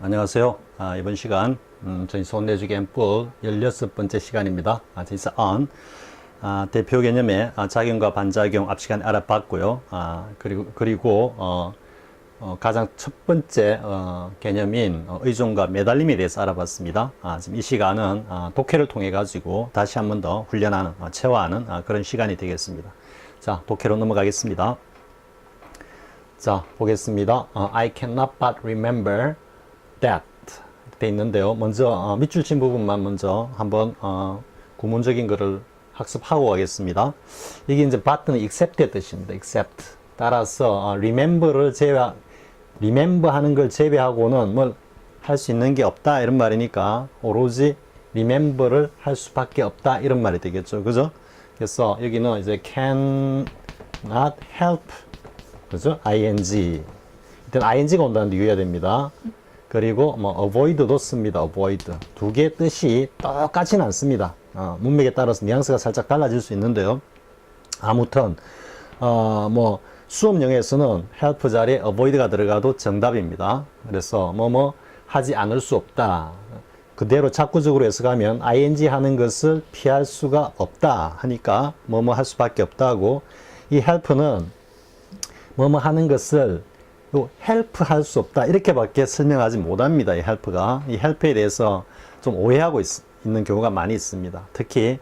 안녕하세요. 이번 시간 저희 손내주기 앰플 16번째 시간입니다. 저희 on 대표 개념의 작용과 반작용 앞 시간에 알아봤고요. 그리고 가장 첫 번째 개념인 의존과 매달림에 대해서 알아봤습니다. 지금 이 시간은 독해를 통해 가지고 다시 한 번 더 훈련하는, 체화하는 그런 시간이 되겠습니다. 자, 독해로 넘어가겠습니다. 자, 보겠습니다. I cannot but remember that 돼 있는데요. 먼저 밑줄 친 부분만 먼저 한번 구문적인 거를 학습하고 가겠습니다. 이게 이제 but는 accept의 뜻입니다. accept. 따라서 remember를 remember 하는 걸 제외하고는 뭘 할 수 있는 게 없다 이런 말이니까 오로지 remember를 할 수밖에 없다 이런 말이 되겠죠. 그죠? 그래서 여기는 이제 can not help, 그죠? ing. 일단 ing가 온다는 데 유의해야 됩니다. 그리고 avoid도 씁니다. avoid. 두 개의 뜻이 똑같지는 않습니다. 문맥에 따라서 뉘앙스가 살짝 달라질 수 있는데요. 아무튼 수업 영역에서는 help 자리에 avoid가 들어가도 정답입니다. 그래서 하지 않을 수 없다. 그대로 작구적으로 해석하면 ing 하는 것을 피할 수가 없다 하니까 할 수밖에 없다고, 이 help는 하는 것을 help 할 수 없다 이렇게밖에 설명하지 못합니다. 이 help가. 이 help에 대해서 좀 오해하고 있는 경우가 많이 있습니다. 특히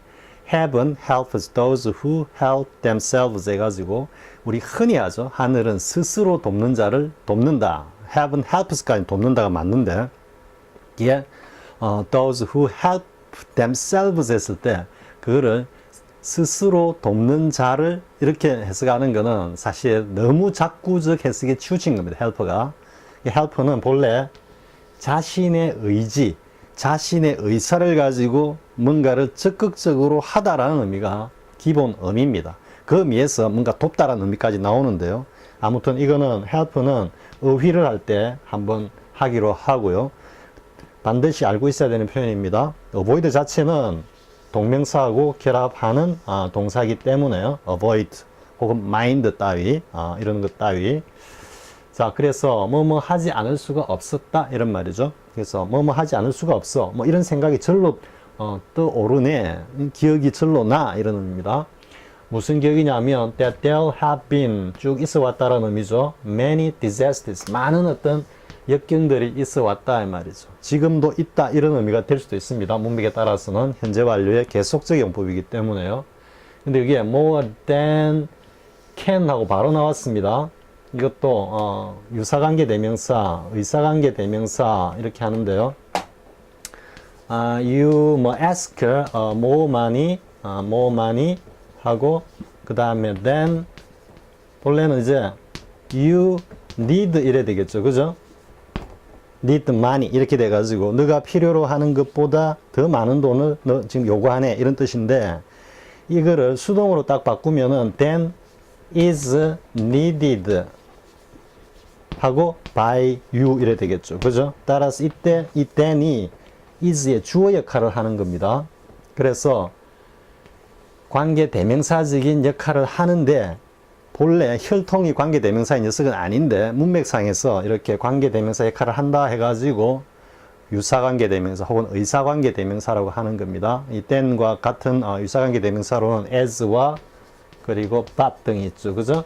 heaven helps those who help themselves 해가지고 우리 흔히 하죠. 하늘은 스스로 돕는 자를 돕는다. heaven helps까지 돕는다가 맞는데, 이게 those who help themselves 했을 때 그거를 스스로 돕는 자를 이렇게 해석하는 것은 사실 너무 작구적 해석에 치우친 겁니다. helper가. 이 helper는 본래 자신의 의지, 자신의 의사를 가지고 뭔가를 적극적으로 하다라는 의미가 기본 의미입니다. 그 의미에서 뭔가 돕다라는 의미까지 나오는데요. 아무튼 이거는 helper는 의휘를 할 때 한번 하기로 하고요. 반드시 알고 있어야 되는 표현입니다. avoid 자체는 동명사하고 결합하는 동사이기 때문에요. avoid 혹은 mind 따위 이런 것 따위. 자, 그래서 하지 않을 수가 없었다 이런 말이죠. 그래서 하지 않을 수가 없어 이런 생각이 절로 떠오르네, 기억이 절로 나 이런 의미입니다. 무슨 기억이냐면 that there have been 쭉 있어 왔다라는 의미죠. many disasters, 많은 어떤 역경들이 있어 왔다 이 말이죠. 지금도 있다 이런 의미가 될 수도 있습니다. 문맥에 따라서는 현재 완료의 계속적 용법이기 때문에요. 근데 이게 more than can 하고 바로 나왔습니다. 이것도 유사관계 대명사, 의사관계 대명사 이렇게 하는데요. you ask more money 하고 그 다음에 then 본래는 이제 you need 이래 되겠죠. 그죠? need money 이렇게 돼가지고 너가 필요로 하는 것보다 더 많은 돈을 너 지금 요구하네 이런 뜻인데, 이거를 수동으로 딱 바꾸면은 then is needed 하고 by you 이래 되겠죠. 그죠? 따라서 이때 이 then이 is의 주어 역할을 하는 겁니다. 그래서 관계 대명사적인 역할을 하는데 본래 혈통이 관계 대명사인 녀석은 아닌데 문맥상에서 이렇게 관계 대명사 역할을 한다 해가지고 유사관계 대명사 혹은 의사관계 대명사라고 하는 겁니다. 이 then과 같은 유사관계 대명사로는 as와 그리고 but 등이 있죠. 그죠?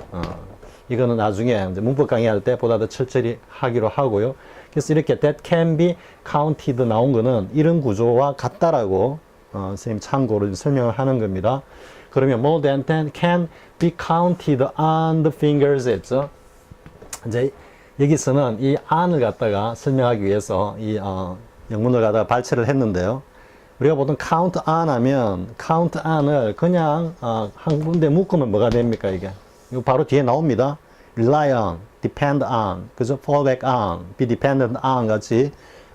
이거는 나중에 이제 문법 강의할 때 보다 더 철저히 하기로 하고요. 그래서 이렇게 that can be counted 나온 거는 이런 구조와 같다라고 선생님 참고로 설명을 하는 겁니다. 그러면 more than 10 can be counted on the fingers 했죠. 이제 여기서는 이 on을 갖다가 설명하기 위해서 이 영문을 갖다가 발췌를 했는데요. 우리가 보통 count on 하면 count on을 그냥 한 군데 묶으면 뭐가 됩니까? 이게 이거 바로 뒤에 나옵니다. rely on, depend on, 그죠? fall back on, be dependent on 같이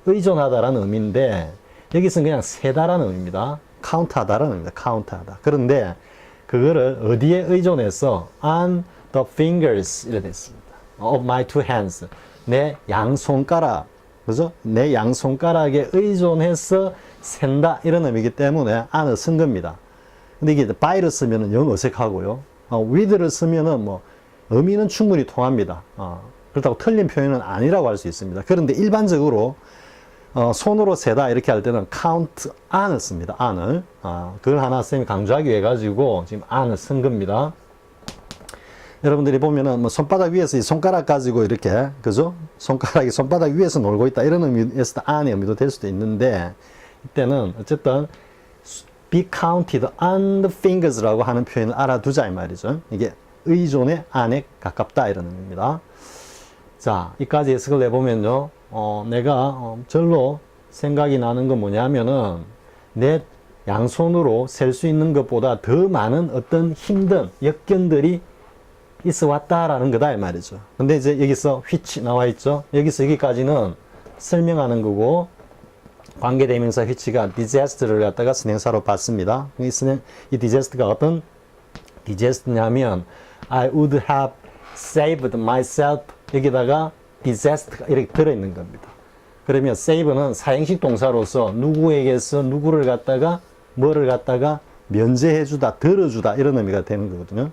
의존하다라는 의미인데, 여기서는 그냥 세다라는 의미입니다. count하다라는 의미입니다. count하다. 그런데 그거를 어디에 의존해서 on the fingers 이래 됐습니다. of my two hands, 내 양손가락, 그죠? 내 양손가락에 의존해서 센다 이런 의미이기 때문에 on을 쓴 겁니다. 근데 이게 by를 쓰면은 영 어색하고요. with를 쓰면은 의미는 충분히 통합니다. 그렇다고 틀린 표현은 아니라고 할 수 있습니다. 그런데 일반적으로 손으로 세다 이렇게 할 때는 count on을 씁니다. on을. 그걸 하나 쌤이 강조하기 위해 가지고 지금 on을 쓴 겁니다. 여러분들이 보면은 뭐 손바닥 위에서 이 손가락 가지고 이렇게, 그죠? 손가락이 손바닥 위에서 놀고 있다. 이런 의미에서 on의 의미도 될 수도 있는데, 이때는 어쨌든 be counted on the fingers라고 하는 표현을 알아두자 이 말이죠. 이게 의존의 on에 가깝다 이런 의미입니다. 자, 이까지 해석을 해보면요. 내가 절로 생각이 나는 건 뭐냐면은 내 양손으로 셀 수 있는 것보다 더 많은 어떤 힘든 역경들이 있어 왔다라는 거다 이 말이죠. 근데 이제 여기서 which 나와 있죠. 여기서 여기까지는 설명하는 거고, 관계대명사 which가 disaster를 갖다가 선행사로 봤습니다. 이 disaster가 어떤 disaster냐면 I would have saved myself, 여기다가 disaster가 이렇게 들어있는 겁니다. 그러면 save는 사행식 동사로서 누구에게서 누구를 갖다가 뭐를 갖다가 면제해주다, 들어주다 이런 의미가 되는 거거든요.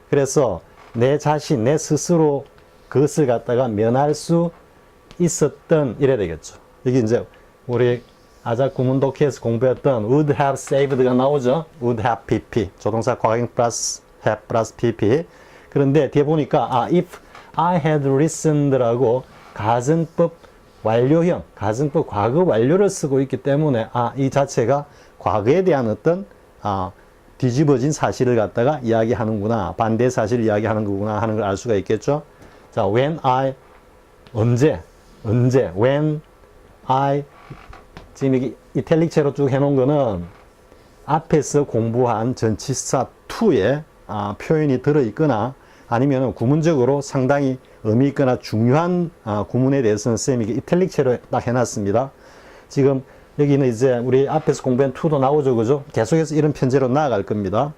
그래서 내 자신, 내 스스로 그것을 갖다가 면할 수 있었던 이래 되겠죠. 여기 이제 우리 아자 구문독해에서 공부했던 would have saved가 나오죠. would have pp, 조동사 과거형 플러스 have 플러스 pp. 그런데 뒤에 보니까 if I had listened라고 가정법 완료형, 가정법 과거 완료를 쓰고 있기 때문에 이 자체가 과거에 대한 어떤 뒤집어진 사실을 갖다가 이야기하는구나, 반대 사실을 이야기하는 거구나 하는 걸 알 수가 있겠죠. 자, when I, 언제, when I, 지금 여기 이탈릭체로 쭉 해놓은 거는 앞에서 공부한 전치사 to의 표현이 들어있거나 아니면 구문적으로 상당히 의미 있거나 중요한 구문에 대해서는 쌤이 이탈릭체로 딱 해놨습니다. 지금 여기는 이제 우리 앞에서 공부한 to도 나오죠, 그죠? 계속해서 이런 편제로 나아갈 겁니다.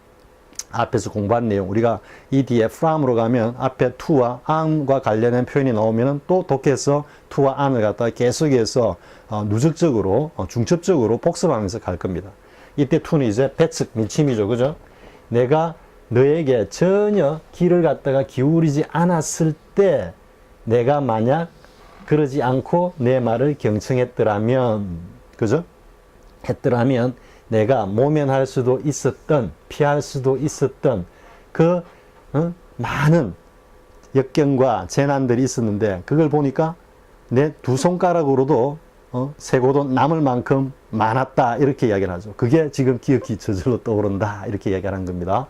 앞에서 공부한 내용, 우리가 이 뒤에 from으로 가면 앞에 to와 on과 관련된 표현이 나오면 또 독해서 to와 on을 갖다가 계속해서 누적적으로, 중첩적으로 복습하면서 갈 겁니다. 이때 to는 이제 배측, 밀침이죠, 그죠? 내가 너에게 전혀 귀를 갖다가 기울이지 않았을 때 내가 만약 그러지 않고 내 말을 경청했더라면, 그죠? 했더라면 내가 모면할 수도 있었던, 피할 수도 있었던 그 많은 역경과 재난들이 있었는데 그걸 보니까 내 두 손가락으로도 세고도 남을 만큼 많았다 이렇게 이야기를 하죠. 그게 지금 기억이 저절로 떠오른다 이렇게 이야기하는 겁니다.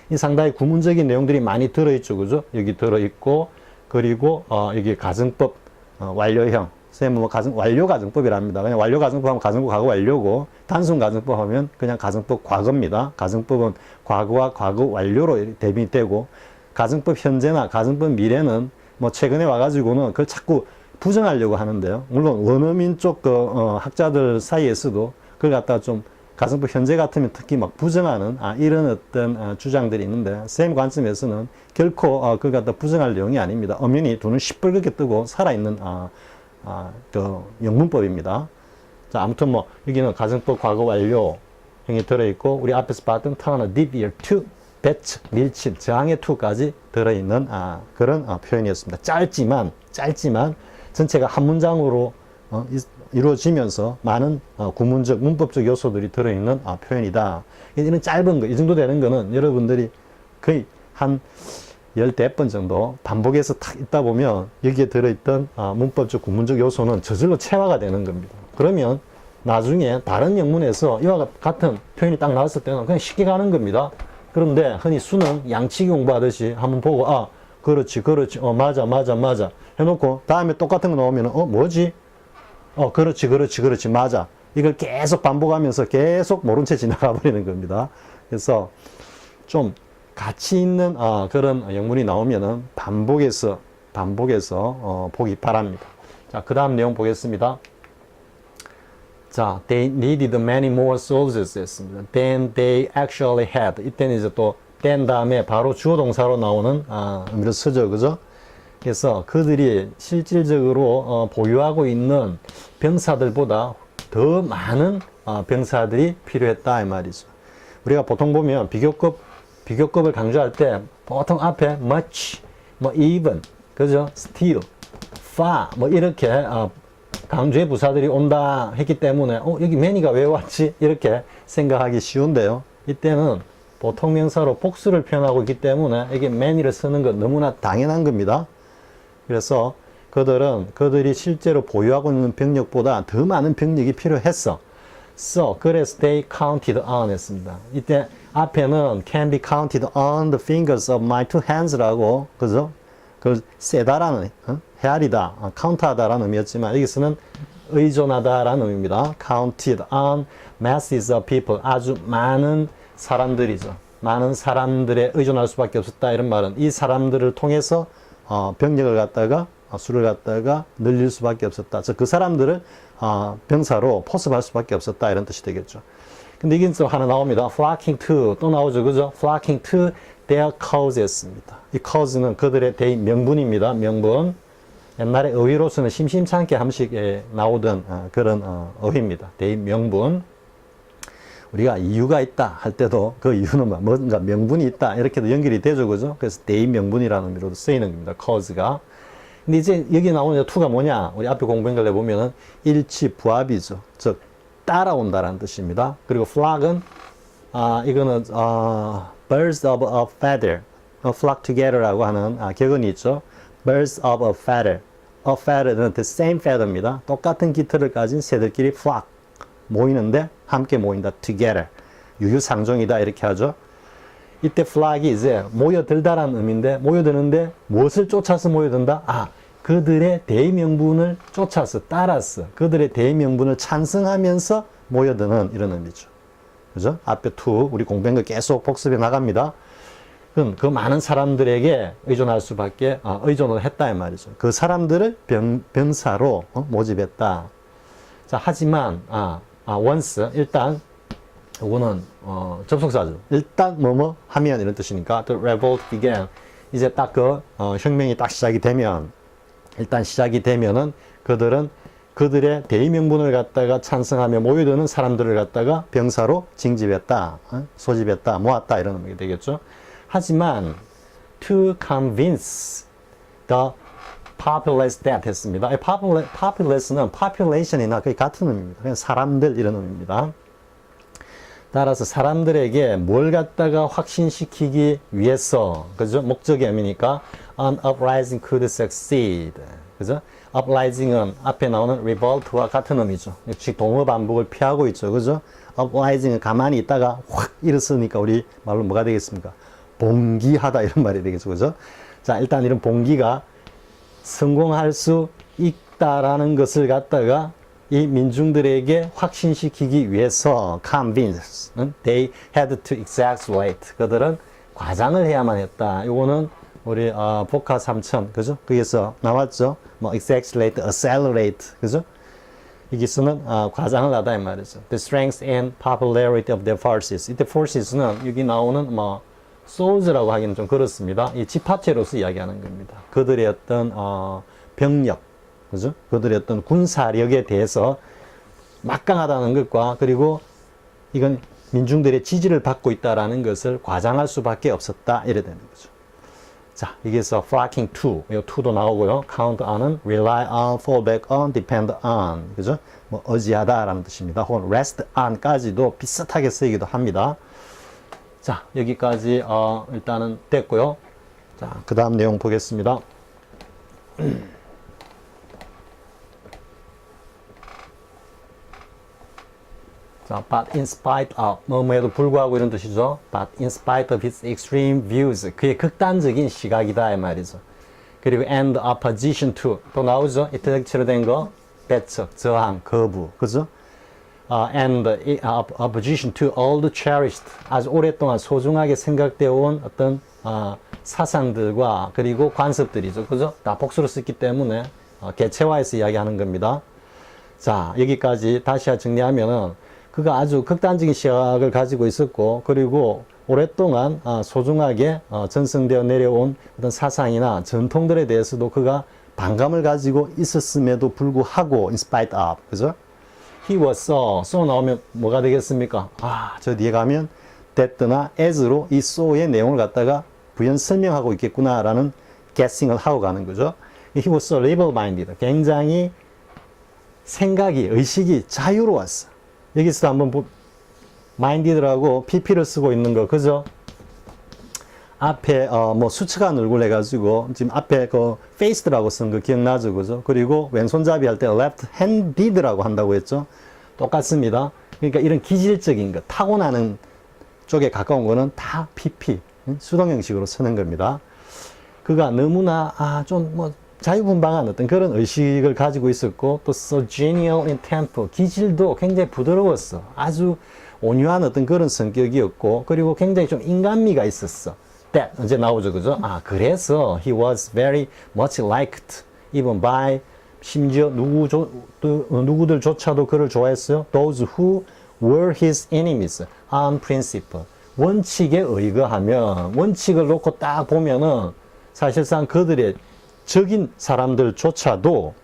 이 상당히 구문적인 내용들이 많이 들어있죠, 그죠? 여기 들어있고, 그리고 여기 가정법 완료형, 쌤은 뭐 완료 가정법이랍니다. 그냥 완료 가정법 하면 가정법 과거 완료고, 단순 가정법 하면 그냥 가정법 과거입니다. 가정법은 과거와 과거 완료로 대비되고, 가정법 현재나 가정법 미래는 뭐 최근에 와가지고는 그걸 자꾸 부정하려고 하는데요. 물론 원어민 쪽 학자들 사이에서도 그걸 갖다가 좀 가정법 현재 같으면 특히 막 부정하는 이런 어떤 주장들이 있는데, 쌤 관점에서는 결코 그걸 갖다 부정할 내용이 아닙니다. 엄연히 눈을 시뻘겋게 뜨고 살아있는 그 영문법입니다. 자, 아무튼 뭐 여기는 가정법 과거 완료형이 들어있고, 우리 앞에서 봤던 turn a deaf ear to, 배측, 밀침, 저항의 to까지 들어있는 그런 표현이었습니다. 짧지만 전체가 한 문장으로 이루어지면서 많은 구문적, 문법적 요소들이 들어있는 표현이다. 이런 짧은 거, 이 정도 되는 거는 여러분들이 거의 한 10번 정도 반복해서 탁 있다 보면 여기에 들어있던 문법적, 구문적 요소는 저절로 체화가 되는 겁니다. 그러면 나중에 다른 영문에서 이와 같은 표현이 딱 나왔을 때는 그냥 쉽게 가는 겁니다. 그런데 흔히 수능 양치기 공부하듯이 한번 보고 그렇지, 맞아 해놓고 다음에 똑같은 거 나오면 뭐지? 그렇지, 맞아. 이걸 계속 반복하면서 계속 모른 채 지나가 버리는 겁니다. 그래서 좀 가치 있는 그런 영문이 나오면은 반복해서 보기 바랍니다. 자, 그 다음 내용 보겠습니다. 자, they needed many more soldiers 했습니다. than they actually had. 이때는 이제 또 than 다음에 바로 주어 동사로 나오는 의미를 쓰죠, 그죠? 그래서 그들이 실질적으로 보유하고 있는 병사들보다 더 많은 병사들이 필요했다 이 말이죠. 우리가 보통 보면 비교급을 강조할 때 보통 앞에 much, 뭐 even, 그죠? still, far, 뭐 이렇게 강조의 부사들이 온다 했기 때문에 여기 many가 왜 왔지? 이렇게 생각하기 쉬운데요. 이때는 보통 명사로 복수를 표현하고 있기 때문에 이게 many를 쓰는 건 너무나 당연한 겁니다. 그래서 그들이 실제로 보유하고 있는 병력보다 더 많은 병력이 필요했어. So, 그래서 they counted on 했습니다. 이때 앞에는 can be counted on the fingers of my two hands라고, 그죠? 그 세다라는, 헤아리다, 카운트하다라는 의미였지만 여기서는 의존하다라는 의미입니다. counted on masses of people, 아주 많은 사람들이죠. 많은 사람들에 의존할 수밖에 없었다. 이런 말은 이 사람들을 통해서 병력을 갖다가 수를 갖다가 늘릴 수밖에 없었다. 즉 그 사람들을 병사로 포섭할 수밖에 없었다. 이런 뜻이 되겠죠. 근데 이게 또 하나 나옵니다. flocking to 또 나오죠. 그죠? flocking to their cause였습니다. 이 cause는 그들의 대의 명분입니다. 명분. 옛날에 어휘로서는 심심찮게 한씩 나오던 그런 어휘입니다. 대의 명분. 우리가 이유가 있다 할 때도 그 이유는 뭔가 명분이 있다 이렇게도 연결이 되죠. 그죠? 그래서 대의 명분이라는 의미로도 쓰이는 겁니다. cause가. 근데 이제 여기 나오는 to가 뭐냐? 우리 앞에 공부한 걸 보면은 일치 부합이죠. 즉 따라온다라는 뜻입니다. 그리고 flock은 이거는 birds of a feather, flock together라고 하는 격언이 있죠. birds of a feather. a feather는 the same feather입니다. 똑같은 깃털을 가진 새들끼리 flock 모이는데 함께 모인다. together. 유유상종이다 이렇게 하죠. 이때 flock이 이제 모여들다라는 의미인데 모여드는데 무엇을 쫓아서 모여든다? 그들의 대의 명분을 쫓아서 따라서 그들의 대의 명분을 찬성하면서 모여드는 이런 의미죠. 그죠? 앞에 to 우리 공부한 거 계속 복습해 나갑니다. 그럼 그 많은 사람들에게 의존할 수밖에 의존을 했다 이 말이죠. 그 사람들을 병사로 모집했다. 자, 하지만 once 일단 이거는 접속사죠. 일단 뭐뭐 하면 이런 뜻이니까 the revolt began. 이제 딱 그 혁명이 딱 시작이 되면 일단 시작이 되면은 그들은 그들의 대의 명분을 갖다가 찬성하며 모여드는 사람들을 갖다가 병사로 징집했다, 소집했다, 모았다 이런 의미가 되겠죠. 하지만 to convince the populace that 했습니다. populace는 population이나 거의 같은 의미입니다. 그냥 사람들 이런 의미입니다. 따라서 사람들에게 뭘 갖다가 확신시키기 위해서, 그죠? 목적의 의미니까 an uprising could succeed. 그죠? uprising은 앞에 나오는 revolt와 같은 의미죠. 역시 동어 반복을 피하고 있죠. 그죠? uprising은 가만히 있다가 확 일어서니까 우리 말로 뭐가 되겠습니까? 봉기하다 이런 말이 되겠죠. 그죠? 자, 일단 이런 봉기가 성공할 수 있다라는 것을 갖다가 이 민중들에게 확신시키기 위해서 convince, they had to exaggerate. 그들은 과장을 해야만 했다. 이거는 우리 복화 3000, 그죠? 거기서 나왔죠. 뭐 exaggerate, accelerate, 그죠? 여기서는 과장을 하다 이 말이죠. The strength and popularity of their forces. 이때 forces는 여기 나오는 뭐 soldiera고 하기는 좀 그렇습니다. 이 집합체로서 이야기하는 겁니다. 그들의 어떤 병력, 그죠? 그들의 어떤 군사력에 대해서 막강하다는 것과 그리고 이건 민중들의 지지를 받고 있다라는 것을 과장할 수밖에 없었다 이래 되는 거죠. 자, 여기서 flocking to, 이 to도 나오고요. count on은 rely on, fall back on, depend on, 그죠? 뭐 의지하다라는 뜻입니다. 혹은 rest on까지도 비슷하게 쓰이기도 합니다. 자, 여기까지 일단은 됐고요. 자, 그 다음 내용 보겠습니다. 자, but in spite of, 뭐뭐에도 불구하고 이런 뜻이죠. But in spite of his extreme views, 그의 극단적인 시각이다 이 말이죠. 그리고 and opposition to, 또 나오죠. 이태적체로 된 거, 배척, 저항, 거부, 그죠? And opposition to all the cherished, 아주 오랫동안 소중하게 생각되어 온 어떤 사상들과 그리고 관습들이죠, 그죠? 다 복수로 썼기 때문에 개체화해서 이야기하는 겁니다. 자, 여기까지 다시 정리하면은 그가 아주 극단적인 시각을 가지고 있었고 그리고 오랫동안 소중하게 전승되어 내려온 어떤 사상이나 전통들에 대해서도 그가 반감을 가지고 있었음에도 불구하고 in spite of, 그죠? He was so 나오면 뭐가 되겠습니까? 저 뒤에 가면 that나 as로 이 so의 내용을 갖다가 부연 설명하고 있겠구나라는 guessing을 하고 가는 거죠. He was so liberal-minded. 굉장히 생각이, 의식이 자유로웠어. 여기서 한번 minded라고 pp를 쓰고 있는 거, 그죠? 앞에 뭐 수치가 늘고 해가지고 지금 앞에 그 faced라고 쓴 거 기억나죠, 그죠? 그리고 왼손잡이 할 때 left-handed라고 한다고 했죠. 똑같습니다. 그러니까 이런 기질적인 거, 타고나는 쪽에 가까운 거는 다 pp, 수동 형식으로 쓰는 겁니다. 그가 너무나 좀 뭐 자유분방한 어떤 그런 의식을 가지고 있었고, 또 so genial in temper, 기질도 굉장히 부드러웠어. 아주 온유한 어떤 그런 성격이었고, 그리고 굉장히 좀 인간미가 있었어. That 이제 나오죠, 그죠? 그래서 he was very much liked even by, 심지어 누구들조차도 그를 좋아했어요. Those who were his enemies on principle. 원칙에 의거하면, 원칙을 놓고 딱 보면은 사실상 그들의 적인 사람들조차도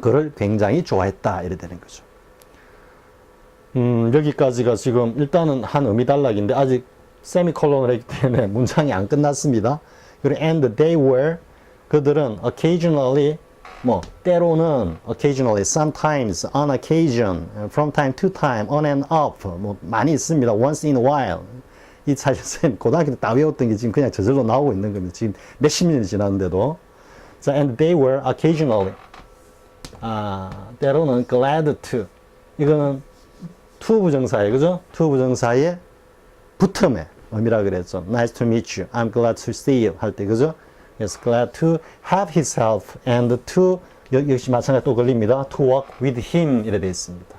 그를 굉장히 좋아했다, 이래 되는 거죠. 여기까지가 지금 일단은 한 의미 단락인데 아직 세미콜론을 했기 때문에 문장이 안 끝났습니다. 그리고 and they were, 그들은 occasionally, 뭐 때로는 occasionally, sometimes, on occasion, from time to time, on and off, 뭐 많이 있습니다. once in a while. 이 사실 고등학교 때 다 외웠던 게 지금 그냥 저절로 나오고 있는 겁니다. 지금 몇십 년이 지났는데도. 자, and they were occasionally, 때로는 glad to, 이거는 to 부정사예요, 그죠? to 부정사의 붙음의 의미라 그랬죠. Nice to meet you, I'm glad to see you 할 때, 그죠? 그래서 glad to have his help and to, 역시 마찬가지 또 걸립니다. to work with him 이래 되어 있습니다.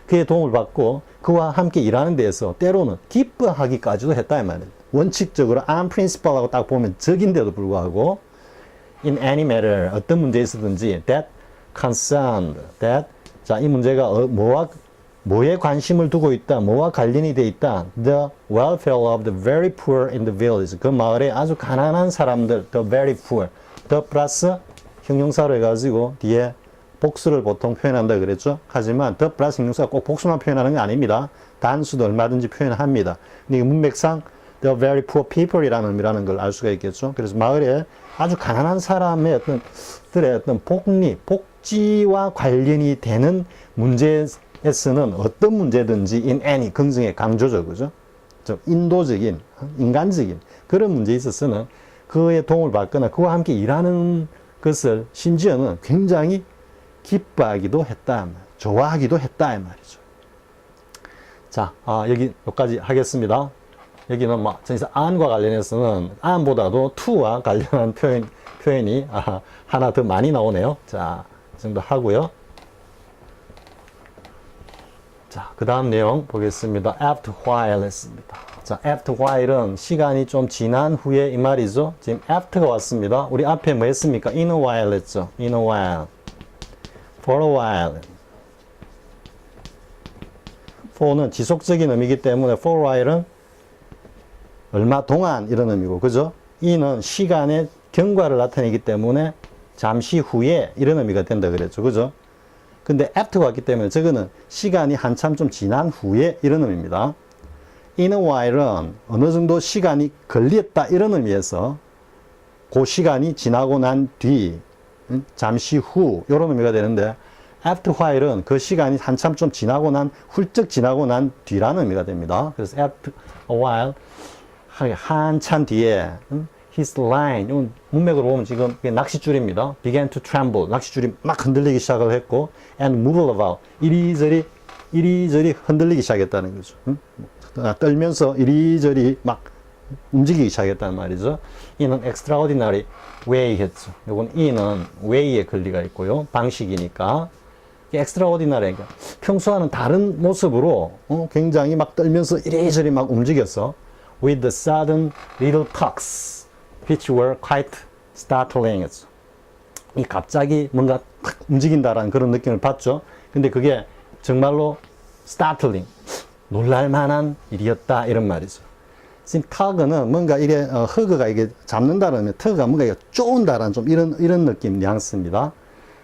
그의 도움을 받고 그와 함께 일하는 데에서 때로는 기뻐하기까지도 했다 이 말이에요. 원칙적으로 on principle 하고 딱 보면 적인데도 불구하고 in any matter, 어떤 문제에 있었든지 that concerned, that, 자, 이 문제가 뭐에 관심을 두고 있다, 뭐와 관련이 돼 있다, the welfare of the very poor in the village, 그 마을에 아주 가난한 사람들, the very poor, the 플러스 형용사로 해가지고 뒤에 복수를 보통 표현한다 그랬죠. 하지만 the 플러스 형용사가 꼭 복수만 표현하는 게 아닙니다. 단수도 얼마든지 표현합니다. 근데 문맥상 the very poor people 이라는 의미라는 걸 알 수가 있겠죠. 그래서 마을에 아주 가난한 사람의 어떤 복지와 관련이 되는 문제에서는 어떤 문제든지 in any, 긍정의 강조죠, 그죠? 인도적인, 인간적인 그런 문제에 있어서는 그의 도움을 받거나 그와 함께 일하는 것을 심지어는 굉장히 기뻐하기도 했다, 좋아하기도 했다, 이 말이죠. 자, 여기까지 하겠습니다. 여기는 뭐, 진짜 on과 관련해서는 on보다도 to와 관련한 표현이 하나 더 많이 나오네요. 자, 이 정도 하고요. 자, 그 다음 내용 보겠습니다. after while 했습니다. 자, after while은 시간이 좀 지난 후에 이 말이죠. 지금 after가 왔습니다. 우리 앞에 뭐 했습니까? in a while 했죠. in a while. for a while. for는 지속적인 의미이기 때문에 for a while은 얼마 동안 이런 의미고, 그죠? in은 시간의 경과를 나타내기 때문에 잠시 후에 이런 의미가 된다 그랬죠, 그죠? 근데 after가 왔기 때문에 저거는 시간이 한참 좀 지난 후에 이런 의미입니다. in a while은 어느 정도 시간이 걸렸다 이런 의미에서 그 시간이 지나고 난 뒤, 잠시 후 이런 의미가 되는데 after while은 그 시간이 한참 좀 지나고 훌쩍 지나고 난 뒤라는 의미가 됩니다. 그래서 after a while, 한참 뒤에 his line, 문맥으로 보면 지금 낚싯줄입니다. began to tremble, 낚싯줄이 막 흔들리기 시작을 했고 and move about, 이리저리 흔들리기 시작했다는 거죠. 떨면서 이리저리 막 움직이기 시작했다는 말이죠. 이는 extraordinary way 했죠. 요건 이는 way에 권리가 있고요. 방식이니까. extraordinary, 그러니까 평소와는 다른 모습으로 굉장히 막 떨면서 이리저리 막 움직였어. with the sudden little tucks, which were quite startling. 이 갑자기 뭔가 탁 움직인다라는 그런 느낌을 받죠. 근데 그게 정말로 startling, 놀랄만한 일이었다 이런 말이죠. 지금 tug는 뭔가 이게 허그가 이게 잡는다라는, tug가 뭔가 이게 쪼은다라는 좀 이런 느낌 뉘앙스입니다.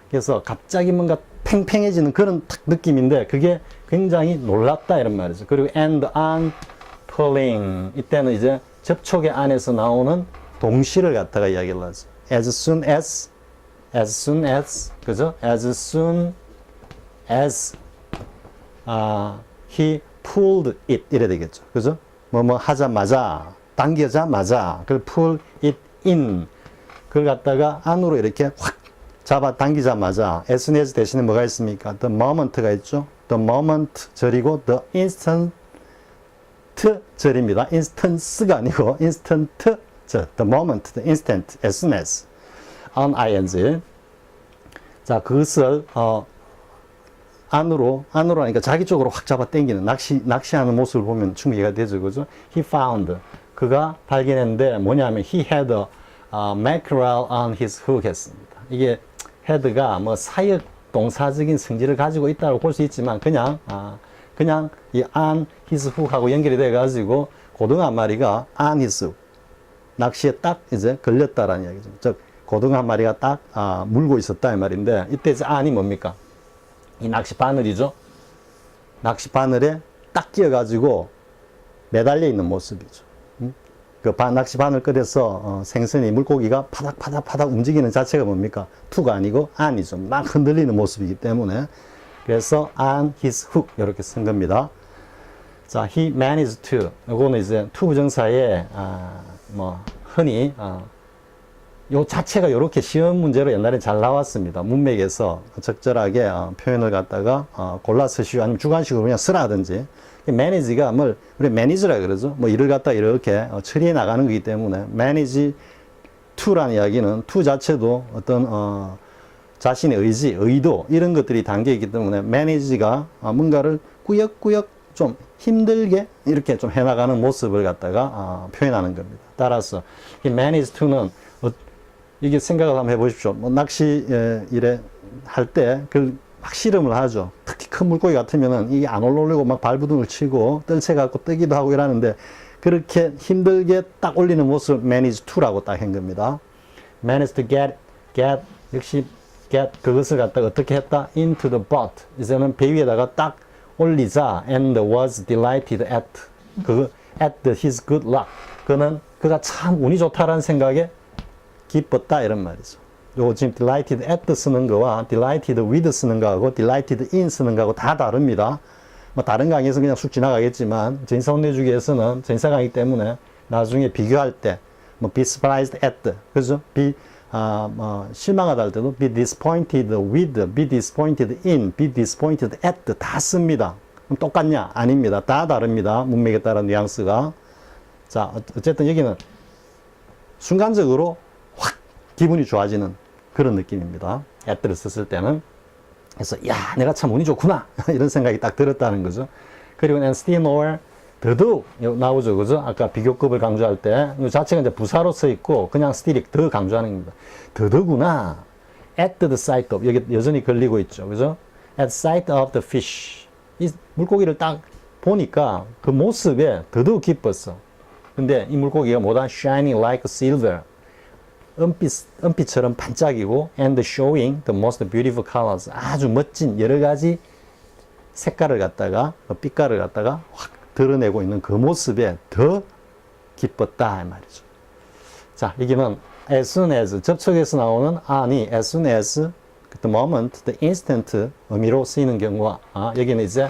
그래서 갑자기 뭔가 팽팽해지는 그런 탁 느낌인데 그게 굉장히 놀랍다 이런 말이죠. 그리고 and on pulling, 이때는 이제 접촉의 안에서 나오는 동시를 갖다가 이야기를 하죠. as soon as, 그죠? as soon as he pulled it 이래 되겠죠. 그죠? 뭐 하자마자, 당겨자마자, 그걸 pull it in, 그걸 갖다가 안으로 이렇게 확 잡아 당기자마자, as soon as 대신에 뭐가 있습니까? the moment가 있죠. the moment 절이고 the instant 절입니다. instance가 아니고 instant 절, the moment, the instant, as soon as, on ing. 자, 그것을 안으로 하니까 자기 쪽으로 확 잡아 당기는 낚시하는 모습을 보면 충분히 이해가 되죠, 그죠? He found, 그가 발견했는데 뭐냐면 he had a mackerel on his hook 했습니다. 이게 had가 뭐 사역 동사적인 성질을 가지고 있다고 볼 수 있지만 그냥 이 on his hook하고 연결이 돼 가지고 고등어 한 마리가 on his hook, 낚시에 딱 이제 걸렸다라는 이야기죠. 즉 고등어 한 마리가 딱 물고 있었다 이 말인데, 이때 이제 on이 뭡니까? 이 낚시 바늘이죠. 낚시 바늘에 딱 끼어가지고 매달려 있는 모습이죠. 그 낚시 바늘 끝에서 생선이, 물고기가 파닥파닥 움직이는 자체가 뭡니까? to가 아니고 on이죠. 막 흔들리는 모습이기 때문에. 그래서 on his hook 이렇게 쓴 겁니다. 자, he managed to, 이거는 이제 to 부정사에 뭐 흔히 요 자체가 이렇게 시험 문제로 옛날에 잘 나왔습니다. 문맥에서 적절하게 표현을 갖다가 골라서 쓰시오, 아니면 주관식으로 그냥 쓰라든지. manage가 뭘 우리 매니저라 그러죠. 뭐 일을 갖다 이렇게 처리해 나가는 거기 때문에 manage to라는 이야기는 to 자체도 어떤 자신의 의지, 의도 이런 것들이 담겨 있기 때문에 manage가 뭔가를 꾸역꾸역 좀 힘들게 이렇게 좀 해나가는 모습을 갖다가 표현하는 겁니다. 따라서 이 manage to는 이게 생각을 한번 해보십시오. 뭐 낚시 일에 할 때 그 막 실험을 하죠. 특히 큰 물고기 같으면은 이게 안 올라오려고 막 발부둥을 치고 떨채 갖고 뜨기도 하고 이러는데, 그렇게 힘들게 딱 올리는 모습을 manage to라고 딱 한 겁니다. manage to get 역시 get 그것을 갖다가 어떻게 했다? into the boat. 이제는 배 위에다가 딱 올리자. and was delighted at his good luck. 그가 참 운이 좋다라는 생각에 기뻤다 이런 말이죠. 요 지금 delighted at 쓰는 거와 delighted with 쓰는 거하고 delighted in 쓰는 거하고 다 다릅니다. 뭐 다른 강의에서 그냥 쑥 지나가겠지만 전인사 혼내주기에서는 전인사 강의 때문에 나중에 비교할 때 뭐 be surprised at, 그죠? 실망하다 할 때도 be disappointed with, be disappointed in, be disappointed at 다 씁니다. 그럼 똑같냐? 아닙니다. 다 다릅니다. 문맥에 따른 뉘앙스가. 자, 어쨌든 여기는 순간적으로 확 기분이 좋아지는 그런 느낌입니다. at를 썼을 때는. 그래서 야, 내가 참 운이 좋구나 이런 생각이 딱 들었다는 거죠. 그리고 and still more, 더더욱 나오죠, 그죠? 아까 비교급을 강조할 때 이 자체가 이제 부사로 써 있고 그냥 still이 더 강조하는 겁니다. 더더구나 at the sight of, 여기 여전히 걸리고 있죠, 그죠? at sight of the fish, 이 물고기를 딱 보니까 그 모습에 더더욱 기뻤어. 근데 이 물고기가 뭐다? shining like silver, 은빛처럼 반짝이고 and showing the most beautiful colors, 아주 멋진 여러 가지 색깔을 갖다가, 빛깔을 갖다가 확 드러내고 있는 그 모습에 더 기뻤다 이 말이죠. 자, 여기는 as soon as, 접촉에서 나오는 on이 as soon as, the moment, the instant 의미로 쓰이는 경우와 여기는 이제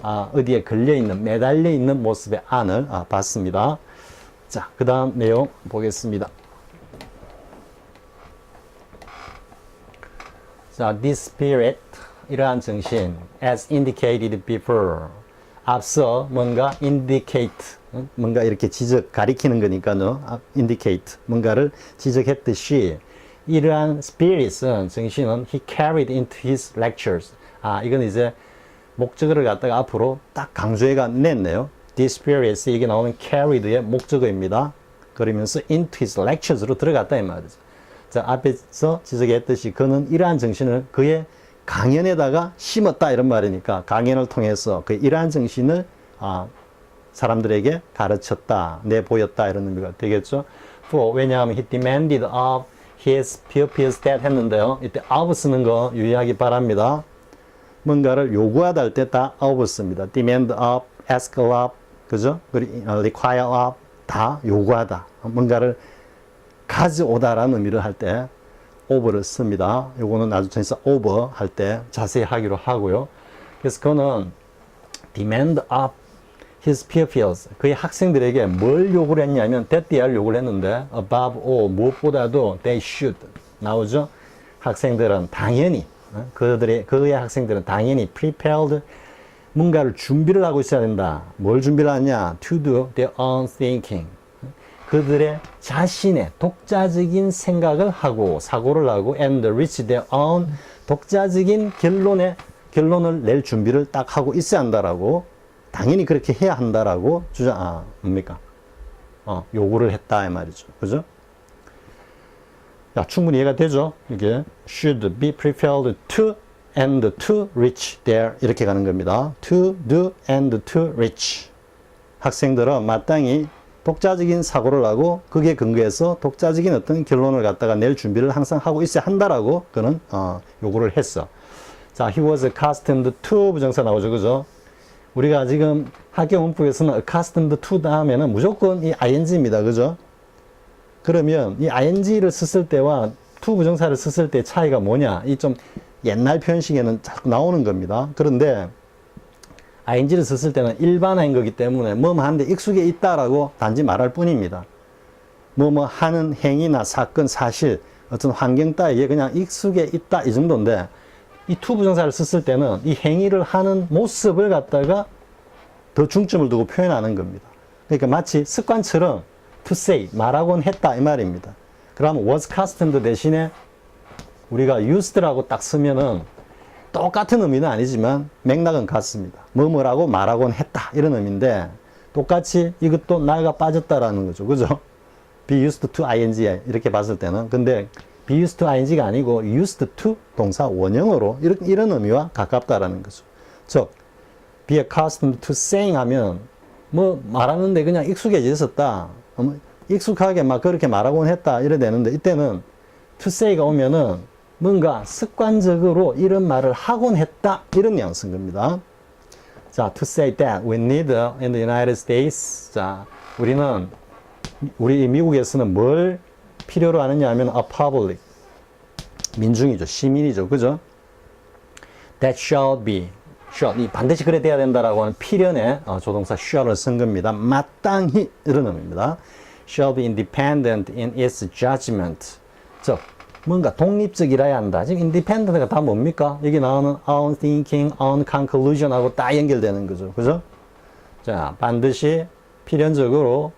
어디에 걸려있는, 매달려있는 모습의 on을 봤습니다. 자, 그 다음 내용 보겠습니다. 자, this spirit, 이러한 정신, as indicated before, 앞서 뭔가 indicate, 뭔가 이렇게 가리키는 거니까요. indicate, 뭔가를 지적했듯이 이러한 spirit은, 정신은 he carried into his lectures. 이건 이제 목적어를 갖다가 앞으로 딱 강조해가 냈네요. This spirit, 이게 나오는 carried의 목적어입니다. 그러면서 into his lectures로 들어갔다 이 말이죠. 자, 앞에서 지적했듯이 그는 이러한 정신을 그의 강연에다가 심었다 이런 말이니까 강연을 통해서 그 이러한 정신을 사람들에게 가르쳤다, 내보였다 이런 의미가 되겠죠. For, 왜냐하면 he demanded of his pupils that 했는데요. 이때 of 쓰는 거 유의하기 바랍니다. 뭔가를 요구하다 할 때 다 of 씁니다. demand of, ask of, 그죠? require of, 다 요구하다. 뭔가를 가져오다라는 의미를 할 때 over를 씁니다. 요거는 나중에 over 할 때 자세히 하기로 하고요. 그래서 그는 demand of his pupils, 그의 학생들에게 뭘 요구를 했냐면 that they are 요구를 했는데 above all, 무엇보다도 they should 나오죠. 학생들은 당연히 그의 학생들은 당연히 prepared, 뭔가를 준비를 하고 있어야 된다. 뭘 준비를 하냐? to do their own thinking, 그들의 자신의 독자적인 생각을 하고 사고를 하고 and reach their own, 독자적인 결론을 낼 준비를 딱 하고 있어야 한다라고, 당연히 그렇게 해야 한다라고 뭡니까? 요구를 했다 이 말이죠. 그죠? 야, 충분히 이해가 되죠? 이게 should be prepared to and to reach there 이렇게 가는 겁니다. to do and to reach. 학생들은 마땅히 독자적인 사고를 하고 거기에 근거해서 독자적인 어떤 결론을 갖다가 낼 준비를 항상 하고 있어야 한다라고 그는 요구를 했어. 자, he was accustomed to 부정사 나오죠. 그죠? 우리가 지금 학교 문법에서는 accustomed to 다음에는 무조건 이 ing입니다. 그죠? 그러면 이 ing를 썼을 때와 to 부정사를 썼을 때 차이가 뭐냐? 이 좀 옛날 표현식에는 자꾸 나오는 겁니다. 그런데 ing를 썼을 때는 일반화인 거기 때문에 뭐뭐 하는데 익숙해 있다라고 단지 말할 뿐입니다. 뭐뭐 하는 행위나 사건, 사실, 어떤 환경 따위에 그냥 익숙해 있다 이 정도인데, 이 to 부정사를 썼을 때는 이 행위를 하는 모습을 갖다가 더 중점을 두고 표현하는 겁니다. 그러니까 마치 습관처럼 to say, 말하곤 했다 이 말입니다. 그럼 was accustomed 대신에 우리가 used라고 딱 쓰면은 똑같은 의미는 아니지만 맥락은 같습니다. 뭐뭐라고 말하곤 했다 이런 의미인데, 똑같이 이것도 나이가 빠졌다라는 거죠. 그죠? be used to ing 이렇게 봤을 때는. 근데 be used to ing가 아니고 used to 동사 원형으로 이런 의미와 가깝다라는 거죠. 즉 be accustomed to saying 하면 뭐 말하는데 그냥 익숙해져 있었다, 익숙하게 막 그렇게 말하곤 했다 이래 되는데, 이때는 to say가 오면은 뭔가 습관적으로 이런 말을 하곤 했다 이런 뉘앙스인 겁니다. 자, to say that we need in the United States. 자, 우리 미국에서는 뭘 필요로 하느냐 하면 a public, 민중이죠, 시민이죠. 그죠? that shall be, 이 반드시 그래 돼야 된다라고 하는 필연의 조동사 shall을 쓴 겁니다. 마땅히 이런 의미입니다. shall be independent in its judgment. 즉 뭔가 독립적이라야 한다. 지금 independent가 다 뭡니까? 여기 나오는 own thinking, own conclusion하고 다 연결되는 거죠. 그죠? 자, 반드시 필연적으로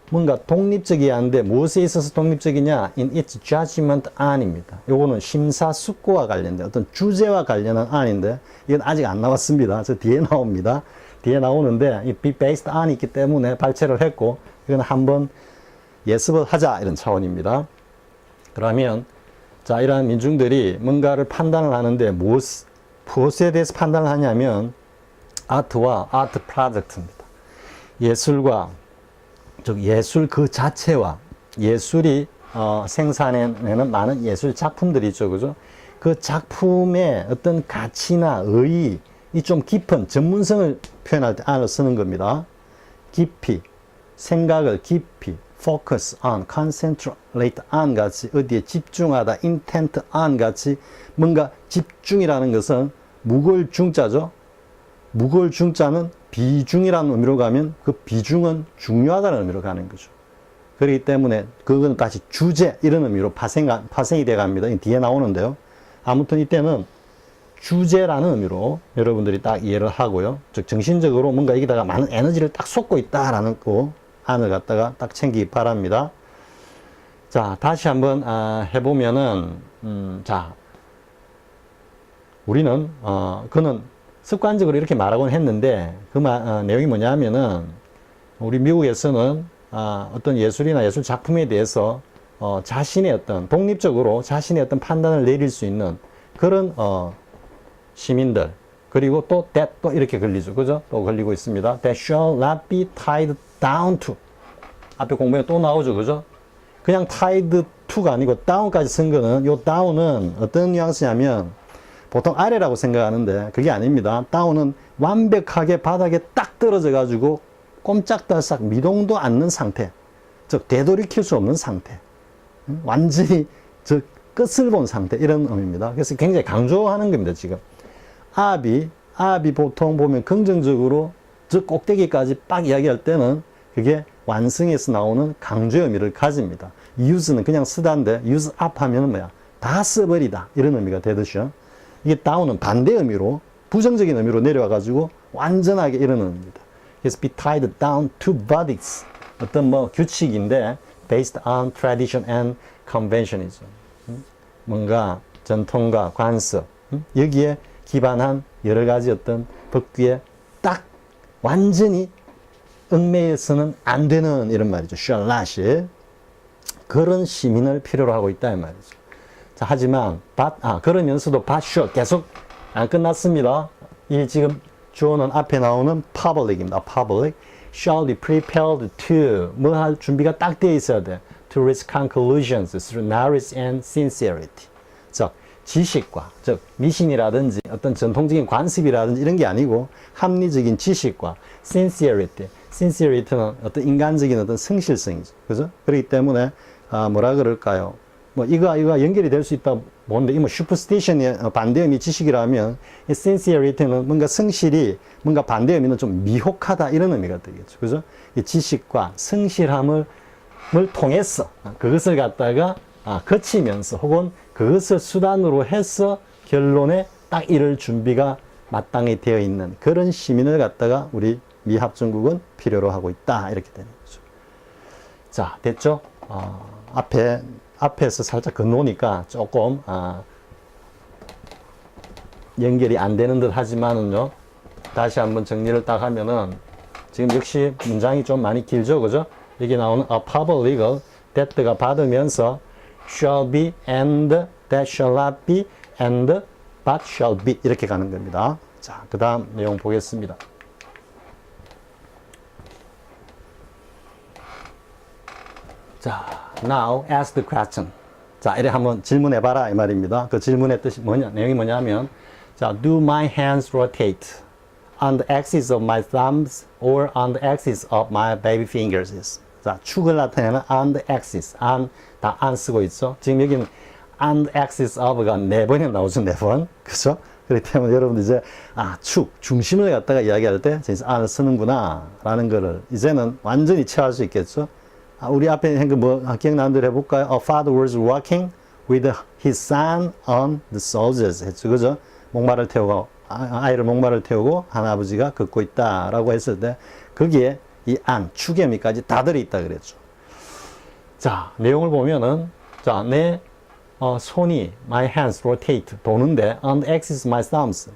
뭔가 독립적이어야 하는데 무엇에 있어서 독립적이냐? in its judgment 안입니다. 요거는 심사숙고와 관련된 어떤 주제와 관련한 안인데, 이건 아직 안 나왔습니다. 저 뒤에 나옵니다. 뒤에 나오는데 이 be based 안이 있기 때문에 발췌를 했고, 이건 한번 예습을 하자 이런 차원입니다. 그러면 자, 이러한 민중들이 뭔가를 판단을 하는데 무엇에 대해서 판단을 하냐면 아트와 아트 프로덕트입니다. 예술과, 즉 예술 그 자체와 예술이 생산해내는 많은 예술 작품들이 있죠. 그죠? 그 작품의 어떤 가치나 의의, 이 좀 깊은 전문성을 표현할 때 안을 쓰는 겁니다. 깊이, 생각을 깊이, focus on, concentrate on 같이 어디에 집중하다, intent on 같이 뭔가 집중이라는 것은 무거울 중자죠. 무거울 중자는 비중이라는 의미로 가면 그 비중은 중요하다는 의미로 가는 거죠. 그렇기 때문에 그건 다시 주제 이런 의미로 파생이 돼 갑니다. 뒤에 나오는데요. 아무튼 이때는 주제라는 의미로 여러분들이 딱 이해를 하고요. 즉 정신적으로 뭔가 여기다가 많은 에너지를 딱 쏟고 있다라는 거 안을 갖다가 딱 챙기기 바랍니다. 자, 다시 한번 해보면은 자, 우리는 그는 습관적으로 이렇게 말하곤 했는데 그 내용이 뭐냐면은 우리 미국에서는 어떤 예술이나 예술 작품에 대해서 자신의 어떤 독립적으로 자신의 어떤 판단을 내릴 수 있는 그런 시민들, 그리고 또 that 또 이렇게 걸리죠. 그죠? 또 걸리고 있습니다. that shall not be tied down to. 앞에 공부에 또 나오죠. 그죠? 그냥 tied to가 아니고 down까지 쓴 거는, 요 down은 어떤 뉘앙스냐면 보통 아래라고 생각하는데 그게 아닙니다. down은 완벽하게 바닥에 딱 떨어져 가지고 꼼짝달싹 미동도 않는 상태, 즉 되돌이킬 수 없는 상태, 완전히 저 끝을 본 상태, 이런 의미입니다. 그래서 굉장히 강조하는 겁니다, 지금. up이 보통 보면 긍정적으로 저 꼭대기까지 빡 이야기할 때는 그게 완성에서 나오는 강조의 의미를 가집니다. use는 그냥 쓰다인데 use up 하면은 뭐야? 다 써버리다, 이런 의미가 되듯이요. 이게 down은 반대 의미로, 부정적인 의미로 내려와 가지고 완전하게 이런 의미입니다. 그래서 be tied down to bodies, 어떤 뭐 규칙인데 based on tradition and conventionism, 뭔가 전통과 관습, 여기에 기반한 여러 가지 어떤 법규에 딱 완전히 얽매여서는 안 되는, 이런 말이죠. shall not이. 그런 시민을 필요로 하고 있다, 이 말이죠. 자, 하지만 그러면서도 but shall 계속 안 끝났습니다. 이 지금 주어는 앞에 나오는 public입니다. public shall be prepared to, 뭐 할 준비가 딱 되어 있어야 돼. to reach conclusions through knowledge and sincerity. 즉, 지식과, 즉 미신이라든지 어떤 전통적인 관습이라든지 이런 게 아니고 합리적인 지식과 sincerity는 어떤 인간적인 어떤 성실성이죠. 그죠? 그렇기 때문에 뭐라 그럴까요? 뭐 이거와 연결이 될 수 있다 보는데, 이 뭐 superstition의 반대의미 지식이라면 이 sincerity는 뭔가 성실이, 뭔가 반대의미는 좀 미혹하다, 이런 의미가 되겠죠. 그죠? 이 지식과 성실함을 통해서 그것을 갖다가 거치면서, 혹은 그것을 수단으로 해서 결론에 딱 이를 준비가 마땅히 되어 있는 그런 시민을 갖다가 우리 미합중국은 필요로 하고 있다, 이렇게 되는 거죠. 자, 됐죠? 앞에서 살짝 건너니까 조금 연결이 안 되는 듯 하지만은요, 다시 한번 정리를 딱 하면은 지금 역시 문장이 좀 많이 길죠, 그죠? 여기 나오는 a public legal that가 받으면서 shall be and that shall not be and but shall be, 이렇게 가는 겁니다. 자, 그 다음 내용 보겠습니다. 자, now ask the question. 자, 이래 한번 질문해봐라, 이 말입니다. 그 질문의 뜻이 내용이 뭐냐면, 자, do my hands rotate on the axis of my thumbs or on the axis of my baby fingers? 자, 축을 나타내는 on the axis, on, 다 on 쓰고 있죠. 지금 여기는 on the axis of가 4번이 나오죠, 4번. 그죠? 그렇기 때문에 여러분들 이제, 축, 중심을 갖다가 이야기할 때, 진짜 on을 쓰는구나, 라는 거를 이제는 완전히 체화할 수 있겠죠. 우리 앞에 한 거 뭐, 기억나는 대로 해볼까요? A father was walking with his son on the soldiers 했죠. 그죠? 목마를 태우고, 아이를 목마를 태우고 한 아버지가 걷고 있다라고 했을 때, 거기에 이 안, 축의 의미까지 다 들어있다 그랬죠. 자, 내용을 보면은, 자, 내 손이, my hands rotate, 도는데, on the axis of my thumbs.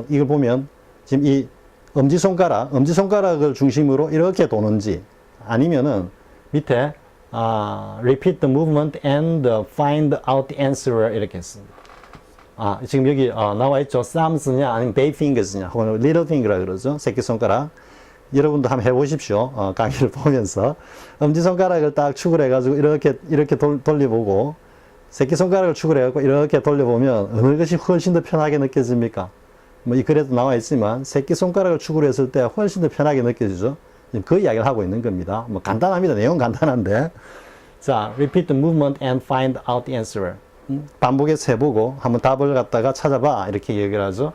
이걸 보면, 지금 이 엄지손가락을 중심으로 이렇게 도는지, 아니면은, 밑에, repeat the movement and find out the answer, 이렇게 했습니다. 지금 여기, 나와 있죠. thumbs냐, 아니면 baby fingers냐, 혹은 little finger라 그러죠. 새끼손가락. 여러분도 한번 해보십시오. 강의를 보면서. 엄지손가락을 딱 축을 해가지고 이렇게 돌려보고, 새끼손가락을 축을 해갖고 이렇게 돌려보면 어느 것이 훨씬 더 편하게 느껴집니까? 뭐 이 글에도 나와 있지만, 새끼손가락을 축으로 했을 때 훨씬 더 편하게 느껴지죠? 그 이야기를 하고 있는 겁니다. 뭐 간단합니다. 내용 간단한데. 자, repeat the movement and find out the answer. 반복해서 해보고 한번 답을 갖다가 찾아봐. 이렇게 얘기를 하죠.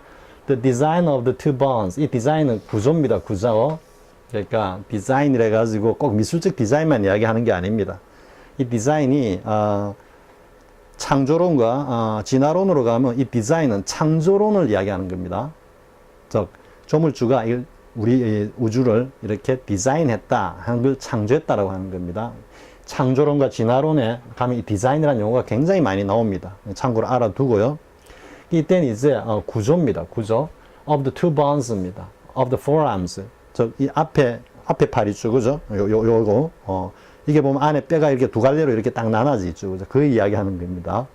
The design of the two bones. 이 디자인은 구조입니다. 구조. 그러니까 디자인이라 가지고 꼭 미술적 디자인만 이야기하는 게 아닙니다. 이 디자인이 창조론과 진화론으로 가면 이 디자인은 창조론을 이야기하는 겁니다. 즉 조물주가 우리 우주를 이렇게 디자인했다 하는 걸 창조했다라고 하는 겁니다. 창조론과 진화론에 가면 이 디자인이라는 용어가 굉장히 많이 나옵니다. 참고로 알아두고요. 이때는 이제 구조입니다. 구조. of the two bones입니다. of the forearms. 이 앞에 팔이죠. 그죠? 요거. 이게 보면 안에 뼈가 이렇게 두 갈래로 이렇게 딱 나눠져 있죠. 그죠? 그 이야기 하는 겁니다.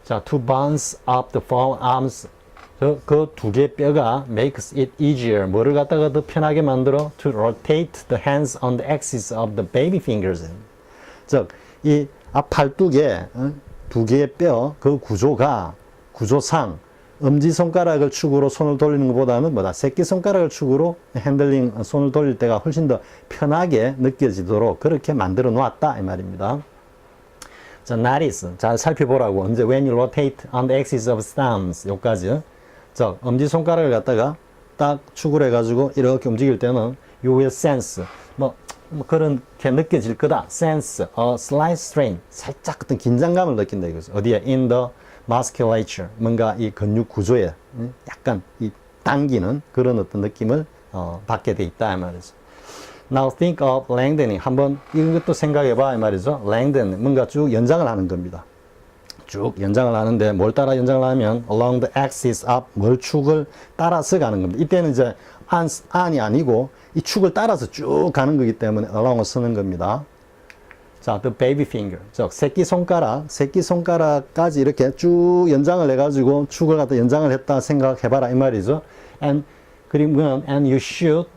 자, two bones of the forearms. 그 두 개의 뼈가 makes it easier. 뭐를 갖다가 더 편하게 만들어? to rotate the hands on the axis of the baby fingers. 즉, 이 앞 팔뚝에 두 개의 뼈, 그 구조상, 엄지손가락을 축으로 손을 돌리는 것보다는 새끼손가락을 축으로 핸들링, 손을 돌릴 때가 훨씬 더 편하게 느껴지도록 그렇게 만들어 놓았다, 이 말입니다. 자, notice. 잘 살펴보라고. 언제 when you rotate on the axis of thumbs. 요까지. 자, 엄지손가락을 갖다가 딱 축을 해가지고 이렇게 움직일 때는 you will sense. 뭐 그렇게 느껴질 거다. sense a slight strain. 살짝 어떤 긴장감을 느낀다 이거죠. 어디에? in the musculature. 뭔가 이 근육 구조에 약간 이 당기는 그런 어떤 느낌을 받게 돼 있다 이 말이죠. Now think of lengthening. 한번 이것도 생각해 봐 이 말이죠. lengthen. 뭔가 쭉 연장을 하는 겁니다. 쭉 연장을 하는데 뭘 따라 연장을 하면 along the axis of 뭘 축을 따라서 가는 겁니다. 이때는 이제 안이 아니고 이 축을 따라서 쭉 가는 거기 때문에 along을 쓰는 겁니다. 자, the baby finger. 즉 새끼손가락까지 이렇게 쭉 연장을 해가지고 축을 갖다 연장을 했다 생각해봐라 이 말이죠. 그리고 and you should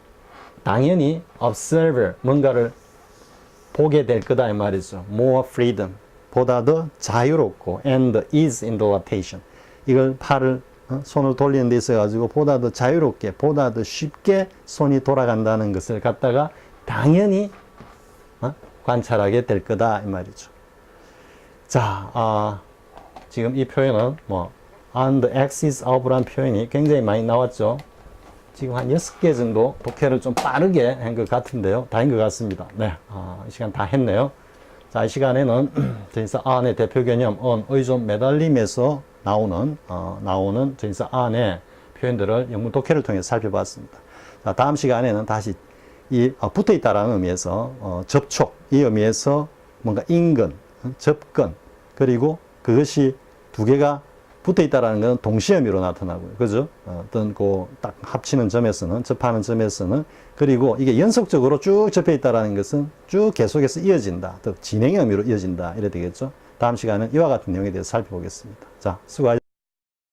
당연히 observe 뭔가를 보게 될 거다 이 말이죠. more freedom. 보다 더 자유롭고 and ease in the rotation. 이걸 팔을 손을 돌리는 데 있어 가지고 보다 더 자유롭게 보다 더 쉽게 손이 돌아간다는 것을 갖다가 당연히 관찰하게 될 거다 이 말이죠. 자, 지금 이 표현은 뭐 on the axis of라는 표현이 굉장히 많이 나왔죠. 지금 한 6개 정도 독해를 좀 빠르게 한 것 같은데요. 다인 것 같습니다. 네, 이 시간 다 했네요. 자, 이 시간에는 전치사 안의 대표 개념 on의 좀 매달림에서 나오는 전치사 안의 표현들을 영문 독해를 통해 살펴봤습니다. 자, 다음 시간에는 다시 이 붙어 있다라는 의미에서 접촉, 이 의미에서 뭔가 인근, 접근, 그리고 그것이 두 개가 붙어 있다라는 것은 동시에 의미로 나타나고요. 그죠? 어떤 딱 합치는 점에서는, 접하는 점에서는, 그리고 이게 연속적으로 쭉 접해 있다라는 것은 쭉 계속해서 이어진다. 또 진행의 의미로 이어진다. 이래 되겠죠? 다음 시간은 이와 같은 내용에 대해서 살펴보겠습니다. 자, 수고하셨습니다.